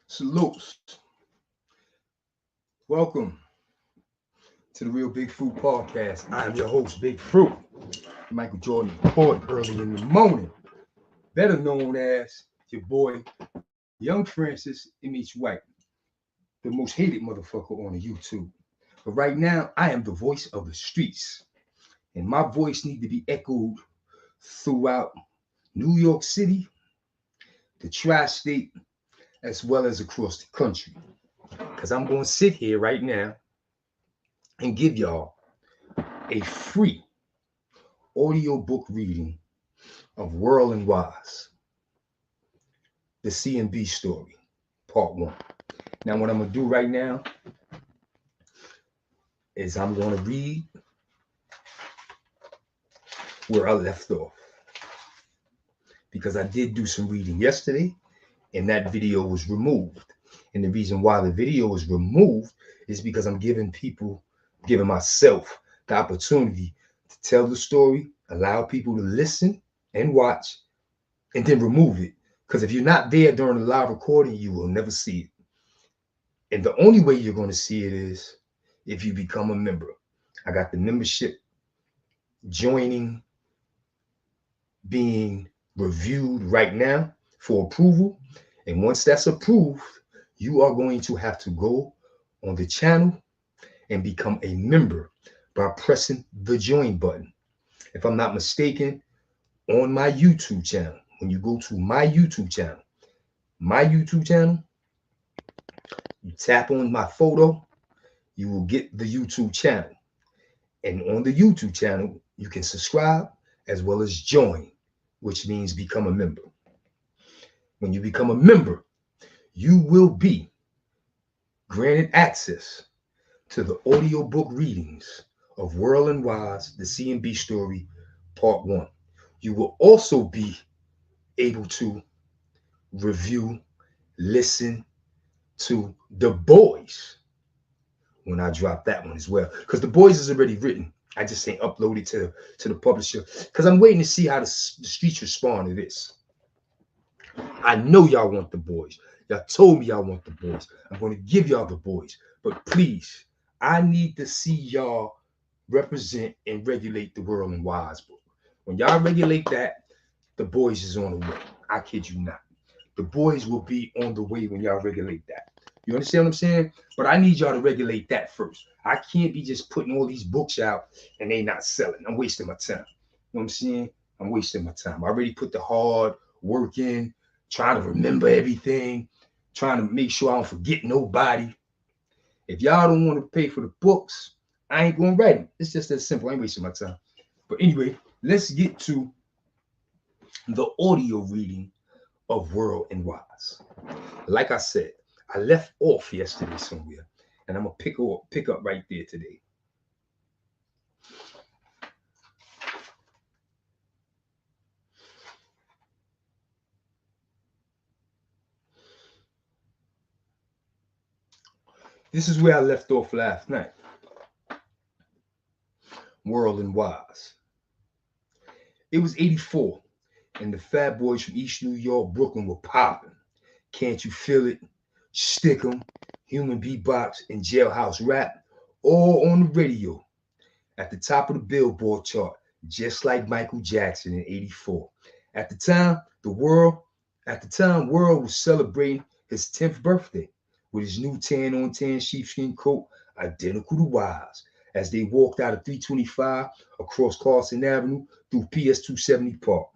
Salutes. Welcome to the Real Big Fruit Podcast. I am your host, Big Fruit, Michael Jordan, report early in the morning, better known as your boy, Young Francis M.H. White, the most hated motherfucker on YouTube. But right now, I am the voice of the streets, and my voice needs to be echoed throughout New York City, the tri-state, as well as across the country. Because I'm going to sit here right now and give y'all a free audiobook reading of World and Wise, the CMB story, part one. Now, what I'm going to do right now is I'm going to read where I left off, because I did do some reading yesterday and that video was removed. And the reason why the video was removed is because I'm giving myself the opportunity to tell the story, allow people to listen and watch, and then remove it. Because if you're not there during the live recording, you will never see it. And the only way you're going to see it is if you become a member. I got the membership joining being reviewed right now for approval. And once that's approved, you are going to have to go on the channel and become a member by pressing the join button. If I'm not mistaken, on my YouTube channel, when you go to my YouTube channel, you tap on my photo, you will get the YouTube channel. And on the YouTube channel, you can subscribe as well as join, which means become a member. When you become a member, you will be granted access to the audiobook readings of World and Wise, the CMB story, part one. You will also be able to review, listen to The Boys when I drop that one as well. Because The Boys is already written. I just ain't uploaded to the publisher because I'm waiting to see how the streets respond to this. I know y'all want The Boys. Y'all told me y'all want The Boys. I'm going to give y'all The Boys. But please, I need to see y'all represent and regulate the World and Wise book. When y'all regulate that, The Boys is on the way. I kid you not. The Boys will be on the way when y'all regulate that. You understand what I'm saying? But I need y'all to regulate that first. I can't be just putting all these books out and they not selling. I'm wasting my time. You know what I'm saying? I'm wasting my time. I already put the hard work in, trying to remember everything, trying to make sure I don't forget nobody. If y'all don't want to pay for the books, I ain't going to write them. It's just that simple. I ain't wasting my time. But anyway, let's get to the audio reading of World and Wise. Like I said, I left off yesterday somewhere, and I'm going to pick up right there today. This is where I left off last night. World and Wise. It was 84, and the fat boys from East New York, Brooklyn were popping. Can't You Feel It? Stick 'em, Human Beatbox, and Jailhouse Rap, all on the radio at the top of the Billboard chart, just like Michael Jackson in 84. At the time, World was celebrating his 10th birthday with his new tan-on-tan sheepskin coat, identical to Wise, as they walked out of 325 across Carson Avenue through PS 270 Park.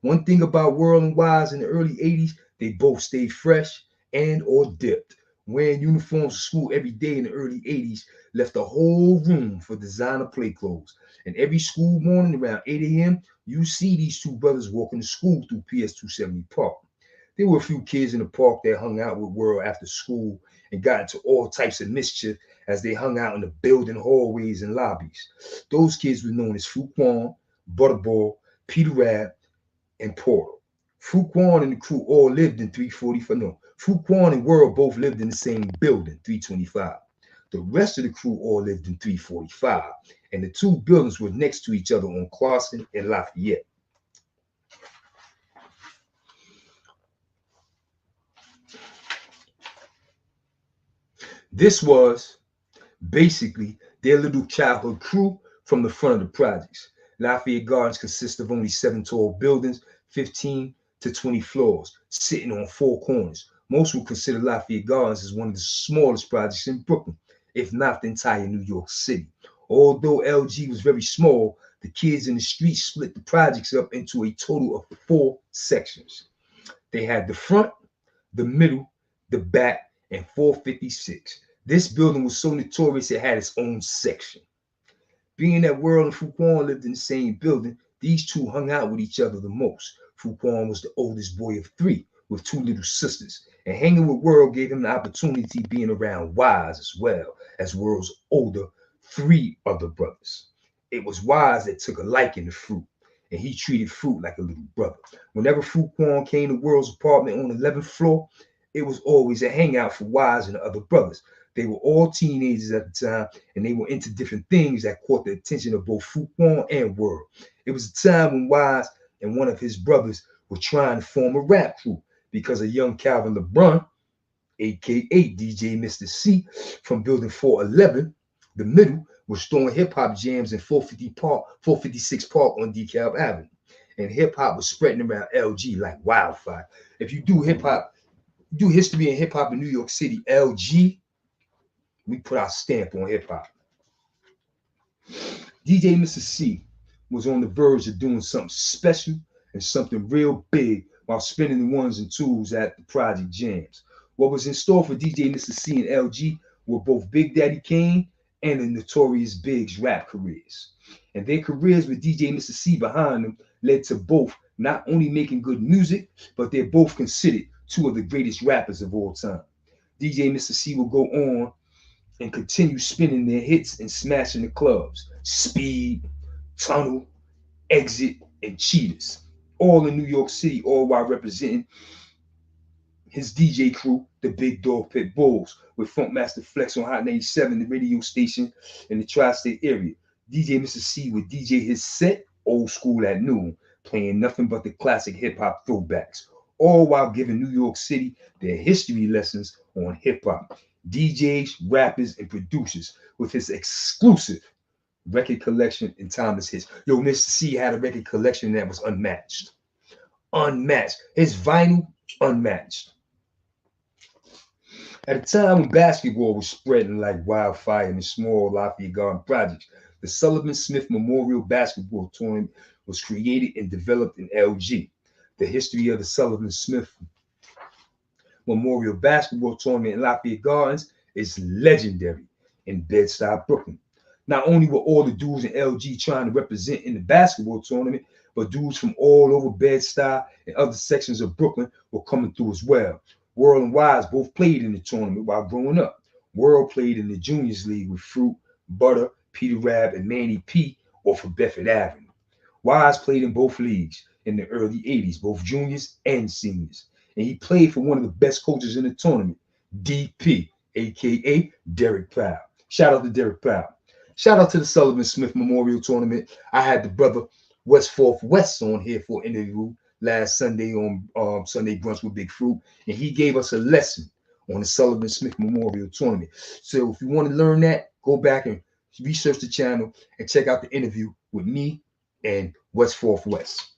One thing about World and Wise in the early 80s, they both stayed fresh and or dipped. Wearing uniforms to school every day in the early 80s left a whole room for designer play clothes. And every school morning around 8 a.m., you see these two brothers walking to school through PS 270 Park. There were a few kids in the park that hung out with World after school and got into all types of mischief as they hung out in the building hallways and lobbies. Those kids were known as Fuquan, Butterball, Peter Rab, and Portal. Fuquan and the crew all lived in 345. No, Fuquan and World both lived in the same building, 325. The rest of the crew all lived in 345, and the two buildings were next to each other on Clarkson and Lafayette. This was basically their little childhood crew from the front of the projects. Lafayette Gardens consist of only 7 tall buildings, 15 to 20 floors, sitting on 4 corners. Most would consider Lafayette Gardens as one of the smallest projects in Brooklyn, if not the entire New York City. Although LG was very small, the kids in the streets split the projects up into a total of 4 sections. They had the front, the middle, the back, and 456. This building was so notorious it had its own section. Being that World and Fuquan lived in the same building, these two hung out with each other the most. Fuquan was the oldest boy of 3 with 2 little sisters, and hanging with World gave him the opportunity being around Wise as well as World's older 3 other brothers. It was Wise that took a liking to Fruit, and he treated Fruit like a little brother. Whenever Fuquan came to World's apartment on the 11th floor, it was always a hangout for Wise and the other brothers. They were all teenagers at the time, and they were into different things that caught the attention of both Fuquan and World. It was a time when Wise and one of his brothers were trying to form a rap group because a young Calvin LeBron, aka DJ Mr. C, from building 411, the middle, was throwing hip-hop jams in 456 Park on DeKalb Avenue. And hip-hop was spreading around LG like wildfire. If you do hip-hop, do history in hip-hop in New York City, LG, we put our stamp on hip-hop. DJ Mr. C was on the verge of doing something special and something real big while spinning the ones and twos at the Project Jams. What was in store for DJ Mr. C and LG were both Big Daddy Kane and the Notorious Big's rap careers. And their careers with DJ Mr. C behind them led to both not only making good music, but they're both considered 2 of the greatest rappers of all time. DJ Mr. C will go on and continue spinning their hits and smashing the clubs. Speed, Tunnel, Exit, and Cheetahs. All in New York City, all while representing his DJ crew, the Big Dog Pit Bulls, with Funkmaster Flex on Hot 97, the radio station in the tri-state area. DJ Mr. C would DJ his set, Old School at Noon, playing nothing but the classic hip-hop throwbacks, all while giving New York City their history lessons on hip-hop. DJs, rappers, and producers with his exclusive record collection and timeless hits. Yo, Mr. C had a record collection that was unmatched. Unmatched. His vinyl, unmatched. At a time when basketball was spreading like wildfire in the small Lafayette Garden projects, the Sullivan Smith Memorial Basketball Tournament was created and developed in LG. The history of the Sullivan Smith Memorial Basketball Tournament in Lafayette Gardens is legendary in Bed-Stuy, Brooklyn. Not only were all the dudes in LG trying to represent in the basketball tournament, but dudes from all over Bed-Stuy and other sections of Brooklyn were coming through as well. World and Wise both played in the tournament while growing up. World played in the Juniors League with Fruit, Butter, Peter Rab, and Manny P off of Bedford Avenue. Wise played in both leagues in the early 80s, both juniors and seniors. And he played for one of the best coaches in the tournament, DP, aka Derek Powell. Shout out to Derek Powell. Shout out to the Sullivan Smith Memorial Tournament. I had the brother West West on here for an interview last Sunday on Sunday Brunch with Big Fruit, and he gave us a lesson on the Sullivan Smith Memorial Tournament. So if you want to learn that, go back and research the channel and check out the interview with me and West West.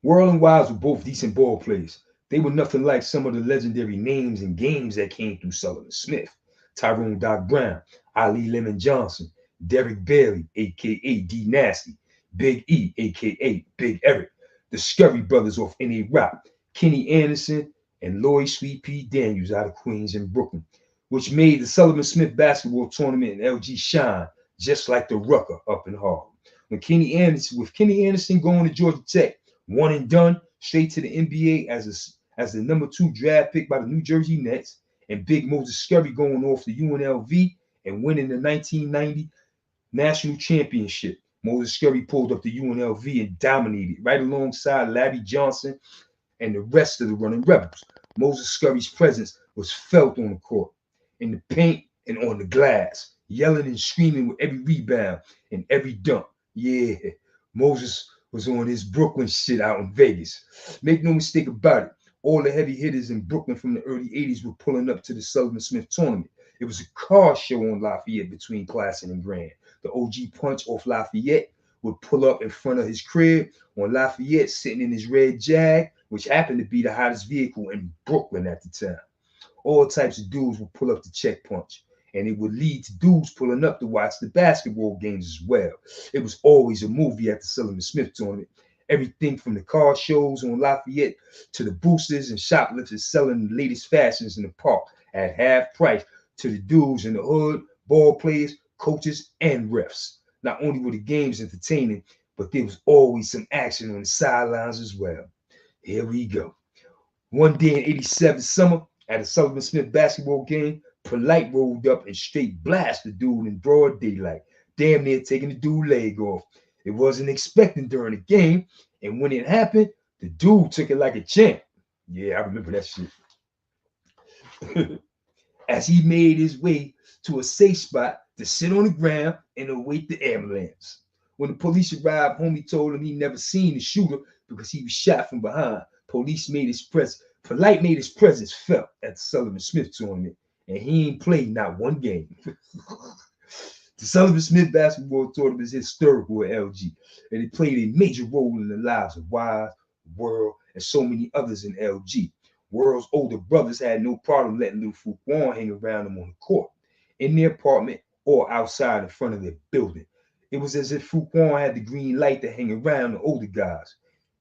World and Wise were both decent ball players. They were nothing like some of the legendary names and games that came through Sullivan Smith. Tyrone Doc Brown, Ali Lemon Johnson, Derek Bailey, a.k.a. D Nasty, Big E, a.k.a. Big Eric, the Scurry brothers off N.A. Rock, Kenny Anderson, and Lloyd Sweet Pea Daniels out of Queens and Brooklyn, which made the Sullivan Smith basketball tournament in LG shine just like the Rucker up in Harlem. With Kenny Anderson going to Georgia Tech, one and done, straight to the NBA as the number 2 draft pick by the New Jersey Nets, and Big Moses Scurry going off to UNLV and winning the 1990 national championship. Moses Scurry pulled up to UNLV and dominated right alongside Larry Johnson and the rest of the running Rebels. Moses Scurry's presence was felt on the court, in the paint and on the glass, yelling and screaming with every rebound and every dunk. Yeah, Moses was on his Brooklyn shit out in Vegas. Make no mistake about it. All the heavy hitters in Brooklyn from the early 80s were pulling up to the Sullivan Smith tournament. It was a car show on Lafayette between Classen and Grand. The OG Punch off Lafayette would pull up in front of his crib on Lafayette, sitting in his red Jag, which happened to be the hottest vehicle in Brooklyn at the time. All types of dudes would pull up to check Punch, and it would lead to dudes pulling up to watch the basketball games as well. It was always a movie at the Sullivan Smith tournament. Everything from the car shows on Lafayette to the boosters and shoplifters selling the latest fashions in the park at half price to the dudes in the hood, ball players, coaches, and refs. Not only were the games entertaining, but there was always some action on the sidelines as well. Here we go. One day in 87 summer, at a Sullivan Smith basketball game, Polite rolled up and straight blasted the dude in broad daylight, damn near taking the dude's leg off. It wasn't expected during the game, and when it happened, the dude took it like a champ. Yeah, I remember that shit. As he made his way to a safe spot to sit on the ground and await the ambulance. When the police arrived, homie told him he never seen the shooter because he was shot from behind. Polite made his presence felt at the Sullivan Smith tournament, and he ain't played not one game. The Sullivan Smith basketball tournament is historical at LG, and it played a major role in the lives of Wise, World, and so many others in LG. World's older brothers had no problem letting little Fuquan hang around them on the court, in their apartment or outside in front of their building. It was as if Fuquan had the green light to hang around the older guys.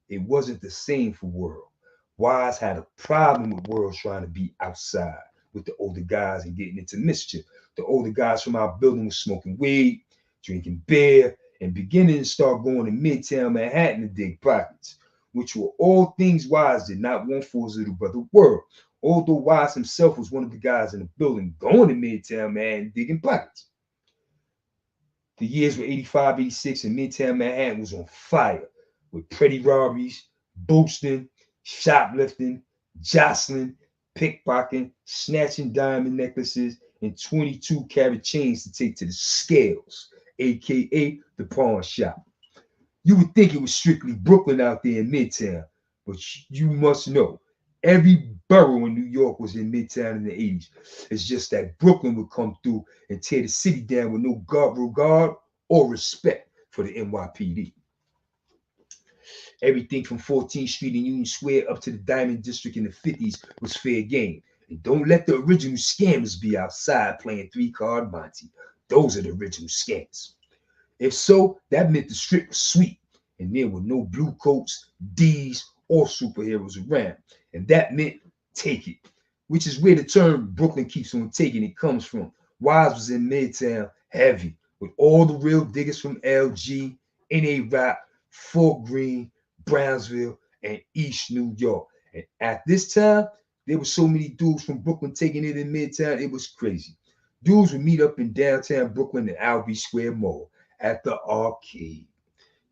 It wasn't the same for World. Wise had a problem with World trying to be outside with the older guys and getting into mischief. The older guys from our building were smoking weed, drinking beer, and beginning to start going to Midtown Manhattan to dig pockets, which were all things Wise did not want for his little brother World. Although Wise himself was one of the guys in the building going to Midtown Manhattan digging pockets. The years were 85, 86, and Midtown Manhattan was on fire with petty robberies, boosting, shoplifting, jostling, pickpocketing, snatching diamond necklaces, and 22-carat chains to take to the scales, aka the pawn shop. You would think it was strictly Brooklyn out there in Midtown, but you must know every borough in New York was in Midtown in the 80s. It's just that Brooklyn would come through and tear the city down with no regard or respect for the NYPD. Everything from 14th Street and Union Square up to the Diamond District in the 50s was fair game. And don't let the original scammers be outside playing 3-card Monte. Those are the original scams. If so, that meant the strip was sweet, and there were no blue coats, D's, or superheroes around. And that meant take it, which is where the term Brooklyn keeps on taking it comes from. Wise was in Midtown heavy, with all the real diggers from LG, NA Rock, Fort Greene, Brownsville, and East New York. And at this time, there were so many dudes from Brooklyn taking it in Midtown, it was crazy. Dudes would meet up in downtown Brooklyn at Albee Square Mall at the arcade.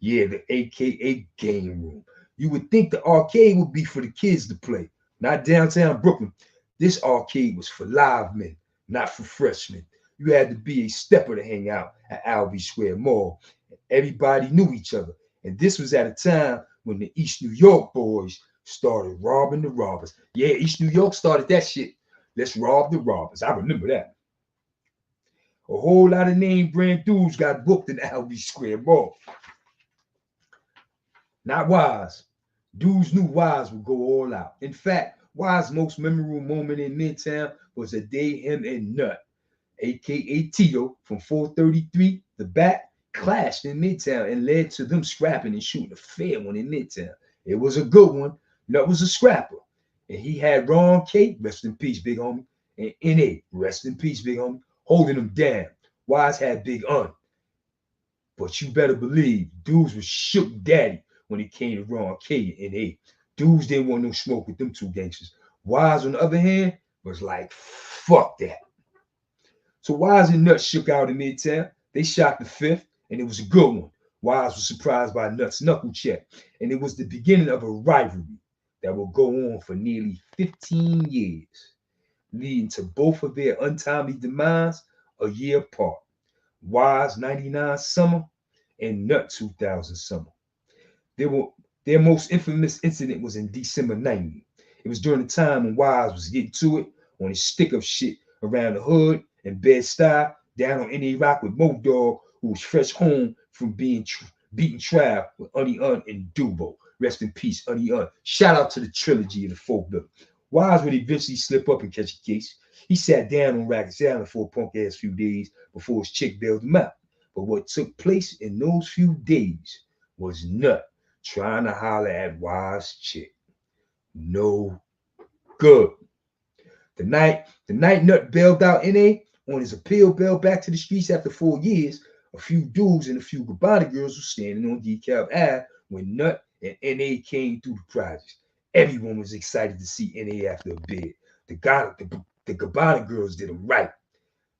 Yeah, the AKA game room. You would think the arcade would be for the kids to play, not downtown Brooklyn. This arcade was for live men, not for freshmen. You had to be a stepper to hang out at Albee Square Mall. Everybody knew each other. And this was at a time when the East New York boys started robbing the robbers. Yeah, East New York started that shit. Let's rob the robbers. I remember that. A whole lot of name brand dudes got booked in Albee Square Mall. Not Wise. Dudes knew Wise would go all out. In fact, Wise's most memorable moment in Midtown was the day him and Nut, aka Tito, from 433, the Bat, clashed in Midtown and led to them scrapping and shooting a fair one in Midtown. It was a good one. Nut was a scrapper. And he had Ron K, rest in peace, big homie, and NA, rest in peace, big homie, holding him down. Wise had Big Un. But you better believe dudes was shook daddy when it came to Ron K and NA. Dudes didn't want no smoke with them two gangsters. Wise, on the other hand, was like, fuck that. So Wise and Nut shook out in Midtown. They shot the fifth, and it was a good one. Wise was surprised by Nut's knuckle check, and it was the beginning of a rivalry that will go on for nearly 15 years, leading to both of their untimely demise a year apart. Wise 99 summer and Nut 2000 summer. Their most infamous incident was in December 90. It was during the time when Wise was getting to it on his stick of shit around the hood and Bed-Stuy, down on NA Rock with Mo Dog, who was fresh home from being beaten trial with Unny Un and Dubo. Rest in peace, Unny Un. Shout out to the trilogy of the folk bill. Wise would eventually slip up and catch a case. He sat down on Rikers Island for a punk ass few days before his chick bailed him out. But what took place in those few days was Nut trying to holler at Wise chick. No good. The night Nut bailed out NA on his appeal bail back to the streets after 4 years, a few dudes and a few Gabbana girls were standing on DeKalb Ave when Nut and NA came through the projects. Everyone was excited to see NA after a bid. The Gabbana girls did him right.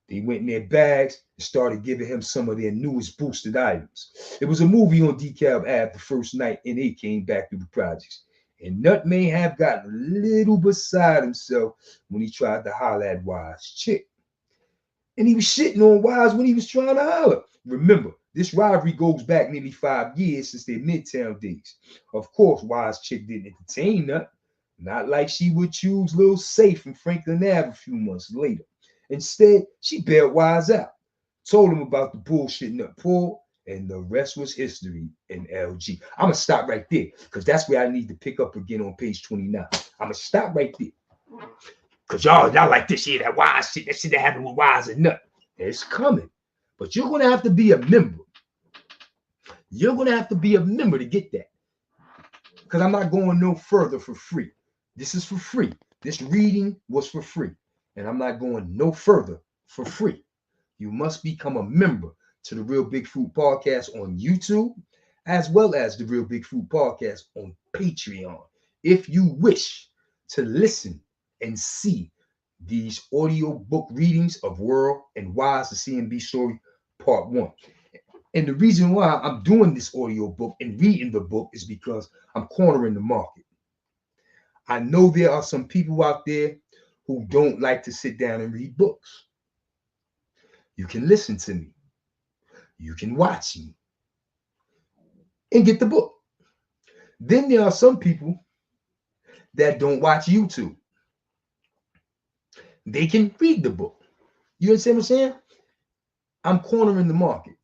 They went in their bags and started giving him some of their newest boosted items. It was a movie on DeKalb Ave the first night NA came back through the projects. And Nut may have gotten a little beside himself when he tried to holler at Wise chick. And he was shitting on Wise when he was trying to holler. Remember, this rivalry goes back nearly 5 years since their Midtown days. Of course, Wise chick didn't entertain Nut, not like she would choose Lil Safe from Franklin Ave a few months later. Instead, she bailed Wise out, told him about the bullshit Nut pulled, and the rest was history in LG. I'm going to stop right there because that's where I need to pick up again on page 29. I'm going to stop right there because y'all like this shit, that Wise shit, that shit that happened with Wise and Nut. It's coming, but you're going to have to be a member. You're going to have to be a member to get that because I'm not going no further for free. This is for free. This reading was for free. And I'm not going no further for free. You must become a member to the Real Big Fruit Podcast on YouTube, as well as the Real Big Fruit Podcast on Patreon, if you wish to listen and see these audio book readings of World and Wise, the CMB story, part 1. And the reason why I'm doing this audio book and reading the book is because I'm cornering the market. I know there are some people out there who don't like to sit down and read books. You can listen to me. You can watch me and get the book. Then there are some people that don't watch YouTube. They can read the book. You understand what I'm saying? I'm cornering the market.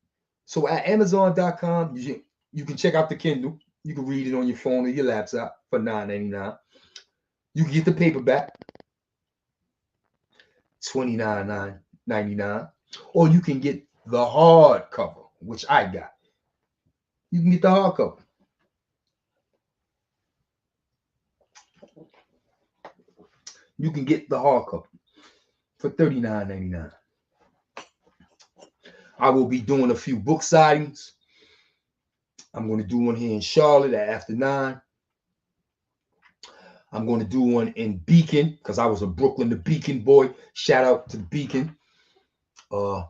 So at Amazon.com, you can check out the Kindle. You can read it on your phone or your laptop for $9.99. You can get the paperback, $29.99, or you can get the hardcover, which I got. You can get the hardcover. You can get the hardcover for $39.99. I will be doing a few book signings. I'm going to do one here in Charlotte at after 9. I'm going to do one in Beacon because I was a Brooklyn to Beacon boy. Shout out to the Beacon. I'm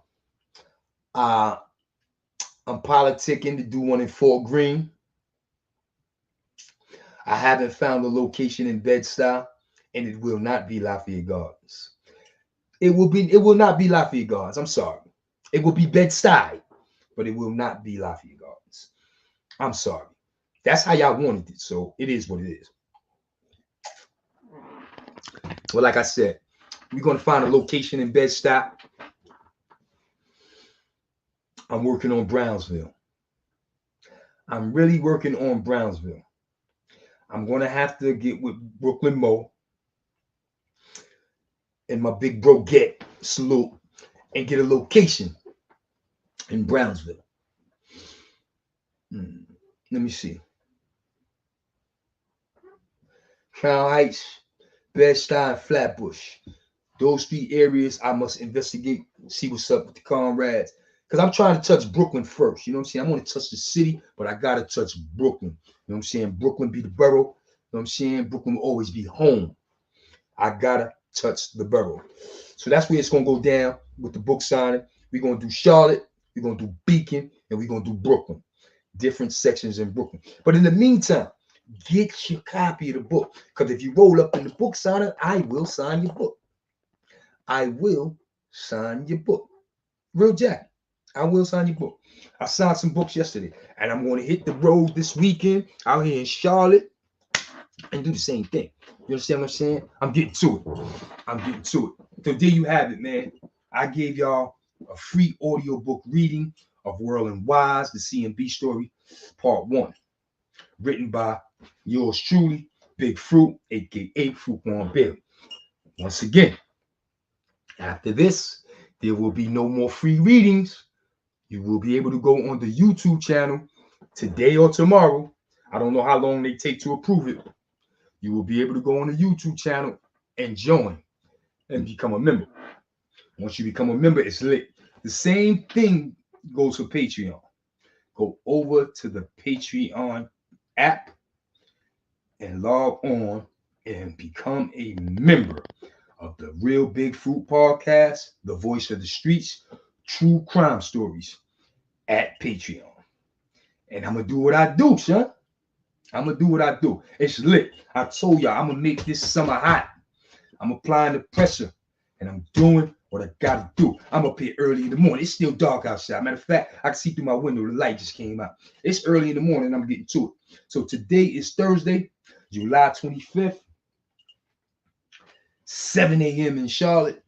politicking to do one in Fort Greene. I haven't found a location in Bed-Stuy, and it will not be Lafayette Gardens. It will not be Lafayette Gardens. I'm sorry. It will be Bed-Stuy, but it will not be Lafayette Gardens. I'm sorry. That's how y'all wanted it, so it is what it is. Well, like I said, we're going to find a location in Bed-Stuy. I'm working on Brownsville. I'm really working on Brownsville. I'm going to have to get with Brooklyn Mo and my big bro Get Salute and get a location in Brownsville. Let me see. Crown Heights, Bed-Stuy, and Flatbush. Those 3 areas I must investigate, see what's up with the comrades. Because I'm trying to touch Brooklyn first. You know what I'm saying? I want to touch the city, but I got to touch Brooklyn. You know what I'm saying? Brooklyn be the borough. You know what I'm saying? Brooklyn will always be home. I got to touch the borough. So that's where it's going to go down with the book signing. We're going to do Charlotte. We're going to do Beacon. And we're going to do Brooklyn. Different sections in Brooklyn. But in the meantime, get your copy of the book. Because if you roll up in the book signing, I will sign your book. I will sign your book. Real Jack. I will sign your book. I signed some books yesterday, and I'm going to hit the road this weekend out here in Charlotte and do the same thing. You understand what I'm saying? I'm getting to it. So there you have it, man. I gave y'all a free audiobook reading of Whirling Wise, the CMB story, part 1, written by yours truly, Big Fruit, aka Fruit Bailey. Once again, after this, there will be no more free readings. You will be able to go on the YouTube channel today or tomorrow. I don't know how long they take to approve it. You will be able to go on the YouTube channel and join and become a member. Once you become a member, it's lit. The same thing goes for Patreon. Go over to the Patreon app and log on and become a member of the Real Big Fruit Podcast, the voice of the streets, true crime stories at Patreon. And I'm going to do what I do, son. I'm going to do what I do. It's lit. I told y'all I'm going to make this summer hot. I'm applying the pressure and I'm doing what I got to do. I'm up here early in the morning. It's still dark outside. Matter of fact, I can see through my window. The light just came out. It's early in the morning. I'm getting to it. So today is Thursday, July 25th, 7 a.m. in Charlotte.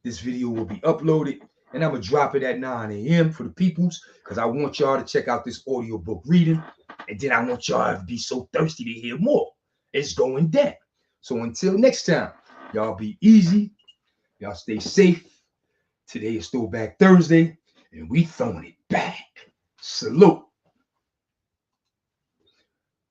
This video will be uploaded and I'm going to drop it at 9 a.m. for the peoples because I want y'all to check out this audiobook reading. And then I want y'all to be so thirsty to hear more. It's going down. So until next time, y'all be easy. Y'all stay safe. Today is Throwback Thursday, and we throwing it back. Salute.